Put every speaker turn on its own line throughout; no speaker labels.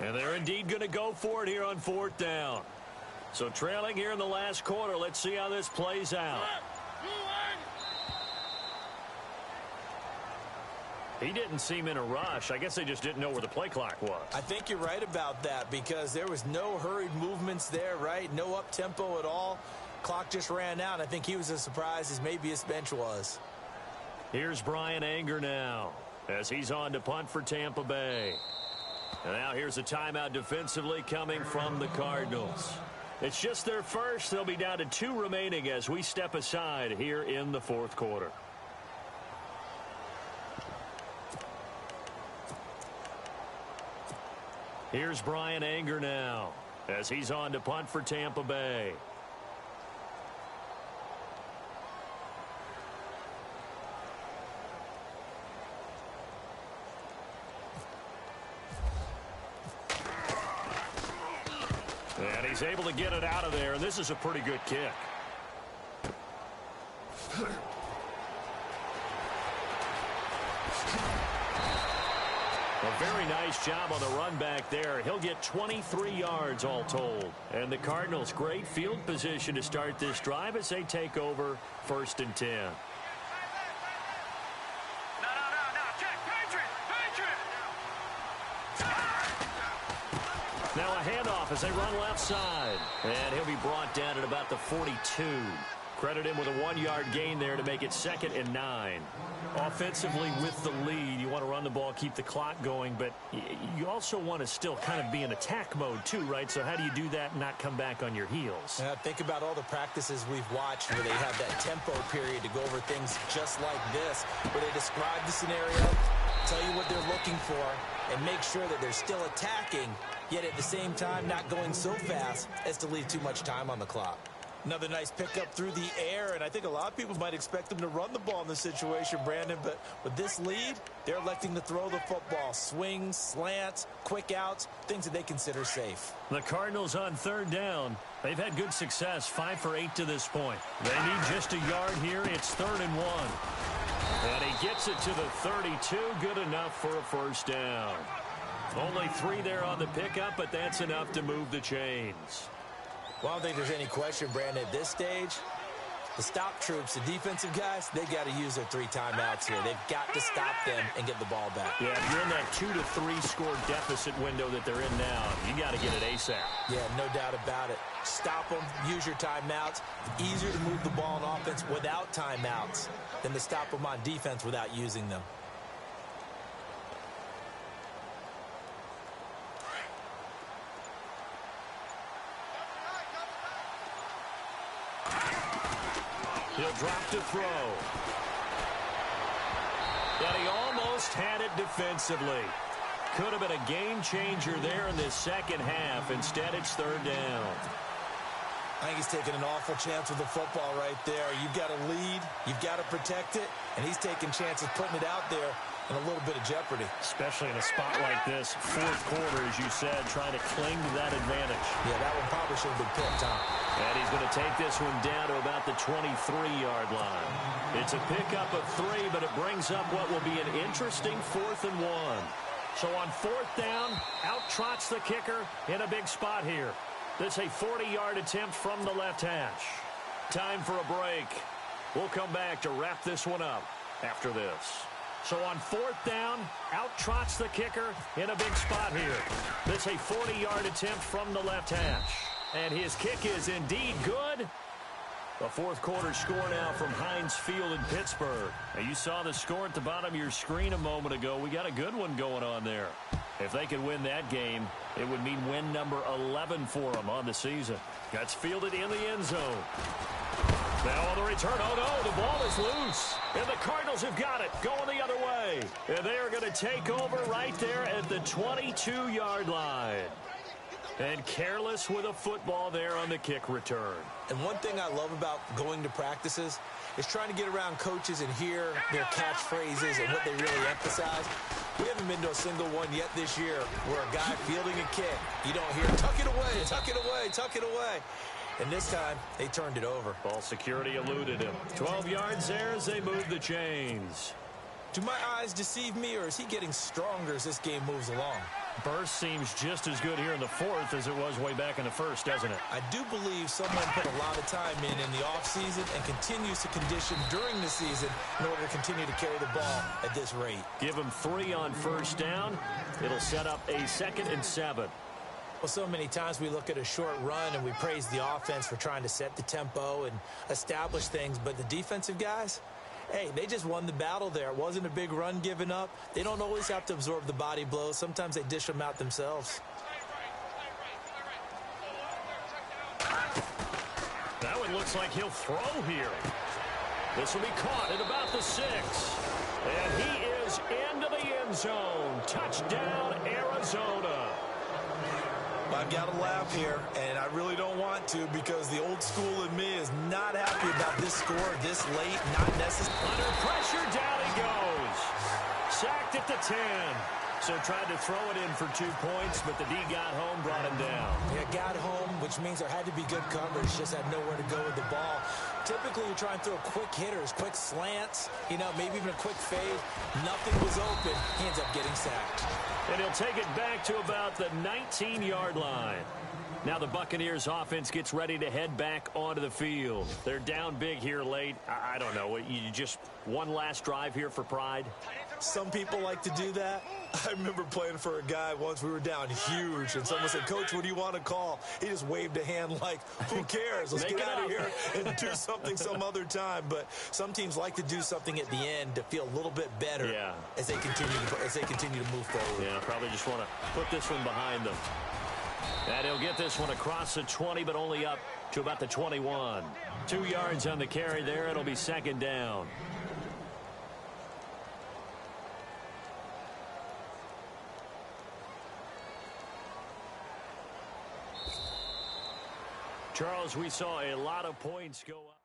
And they're indeed going to go for it here on 4th down. So trailing here in the last quarter. Let's see how this plays out. He didn't seem in a rush. I guess they just didn't know where the play clock was.
I think you're right about that because there was no hurried movements there, right? No up-tempo at all. Clock just ran out. I think he was as surprised as maybe his bench was.
Here's Brian Anger now as he's on to punt for Tampa Bay. And now here's a timeout defensively coming from the Cardinals. It's just their first. They'll be down to 2 remaining as we step aside here in the 4th quarter. Here's Brian Anger now as he's on to punt for Tampa Bay. And he's able to get it out of there, and this is a pretty good kick. A very nice job on the run back there. He'll get 23 yards all told. And the Cardinals, great field position to start this drive as they take over 1st and 10. Now a handoff as they run left side. And he'll be brought down at about the 42. Credit him with a 1-yard gain there to make it 2nd and 9. Offensively with the lead, you want to run the ball, keep the clock going, but you also want to still kind of be in attack mode too, right? So how do you do that and not come back on your heels?
Think about all the practices we've watched where they have that tempo period to go over things just like this, where they describe the scenario, tell you what they're looking for, and make sure that they're still attacking, yet at the same time not going so fast as to leave too much time on the clock. Another nice pickup through the air, and I think a lot of people might expect them to run the ball in this situation, Brandon, but with this lead, they're electing to throw the football. Swings, slants, quick outs, things that they consider safe.
The Cardinals on 3rd down. They've had good success, 5 for 8 to this point. They need just a yard here. It's 3rd and 1. And he gets it to the 32. Good enough for a 1st down. Only 3 there on the pickup, but that's enough to move the chains.
Well, I don't think there's any question, Brandon, at this stage, the stop troops, the defensive guys, they got to use their 3 timeouts here. They've got to stop them and get the ball back.
Yeah, if you're in that 2 to 3 score deficit window that they're in now, you got to get it ASAP.
Yeah, no doubt about it. Stop them, use your timeouts. Easier to move the ball on offense without timeouts than to stop them on defense without using them.
He'll drop to throw. But he almost had it defensively. Could have been a game changer there in this 2nd half. Instead, it's 3rd down.
I think he's taking an awful chance with the football right there. You've got to lead, you've got to protect it, and he's taking chances putting it out there in a little bit of jeopardy.
Especially in a spot like this, 4th quarter, as you said, trying to cling to that advantage.
Yeah, that one probably should have been picked, huh?
And he's going to take this one down to about the 23-yard line. It's a pickup of 3, but it brings up what will be an interesting 4th and 1. So on 4th down, out trots the kicker in a big spot here. This a 40-yard attempt from the left hash. Time for a break. We'll come back to wrap this one up after this. So on 4th down, out trots the kicker in a big spot here. This a 40-yard attempt from the left hash. And his kick is indeed good. The 4th quarter score now from Heinz Field in Pittsburgh. Now you saw the score at the bottom of your screen a moment ago. We got a good one going on there. If they could win that game, it would mean win number 11 for them on the season. That's fielded in the end zone. Now on the return, oh no, the ball is loose. And the Cardinals have got it, going the other way. And they are going to take over right there at the 22-yard line. And careless with a football there on the kick return.
And one thing I love about going to practices is trying to get around coaches and hear their catchphrases and what they really emphasize. We haven't been to a single one yet this year where a guy fielding a kick, you don't hear, tuck it away, tuck it away, tuck it away. And this time, they turned it over.
Ball security eluded him. 12 yards there as they move the chains.
Do my eyes deceive me, or is he getting stronger as this game moves along?
Burst seems just as good here in the fourth as it was way back in the first, doesn't it?
I do believe someone put a lot of time in the offseason and continues to condition during the season in order to continue to carry the ball at this rate.
Give him 3 on first down. It'll set up a 2nd and 7.
Well, so many times we look at a short run and we praise the offense for trying to set the tempo and establish things, but the defensive guys, hey, they just won the battle there. It wasn't a big run given up. They don't always have to absorb the body blows. Sometimes they dish them out themselves.
That one looks like he'll throw here. This will be caught at about the 6. And he is into the end zone. Touchdown, Arizona.
I've got to laugh here, and I really don't want to because the old school in me is not happy about this score this late, not necessary.
Under pressure, down he goes. Sacked at the 10. So tried to throw it in for 2 points, but the D got home, brought him down.
Yeah, got home, which means there had to be good coverage. Just had nowhere to go with the ball. Typically, you try and throw quick hitters, quick slants, maybe even a quick fade. Nothing was open. He ends up getting sacked.
And he'll take it back to about the 19-yard line. Now the Buccaneers offense gets ready to head back onto the field. They're down big here late. I don't know. You just one last drive here for pride?
Some people like to do that. I remember playing for a guy once. We were down huge, and someone said, "Coach, what do you want to call?" He just waved a hand like, who cares? Let's get out of here and do something some other time. But some teams like to do something at the end to feel a little bit better as they continue to move forward.
Yeah, probably just want to put this one behind them. And he'll get this one across the 20, but only up to about the 21. 2 yards on the carry there. It'll be 2nd down. Charles, we saw a lot of points go up.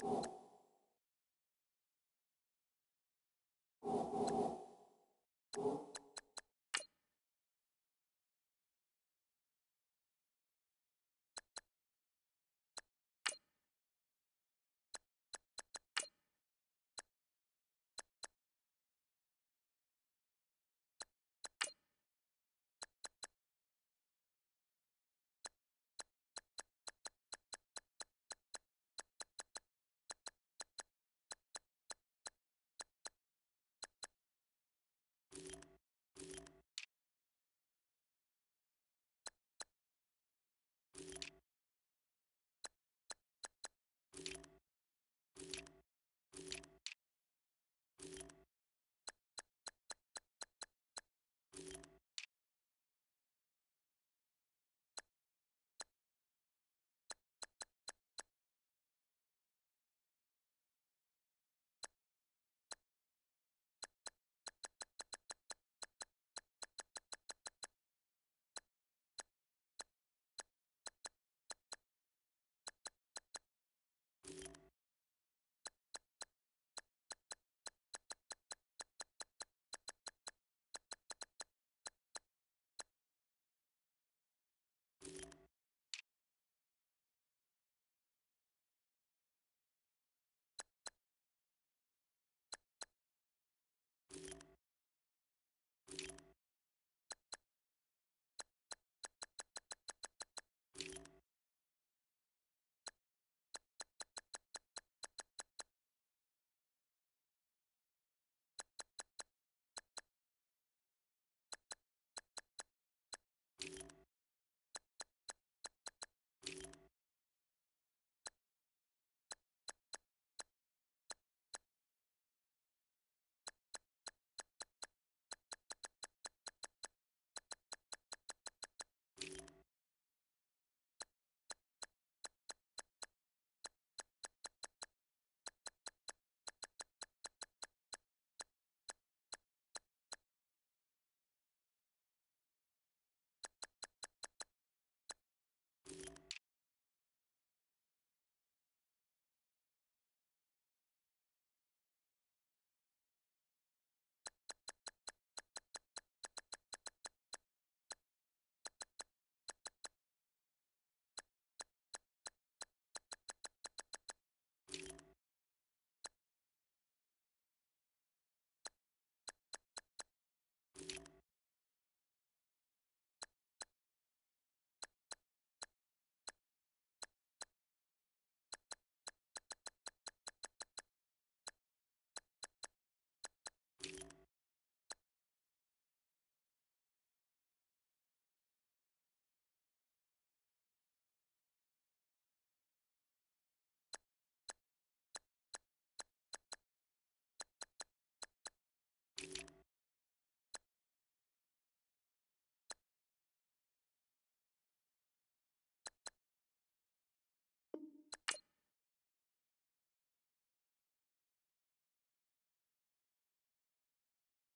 you.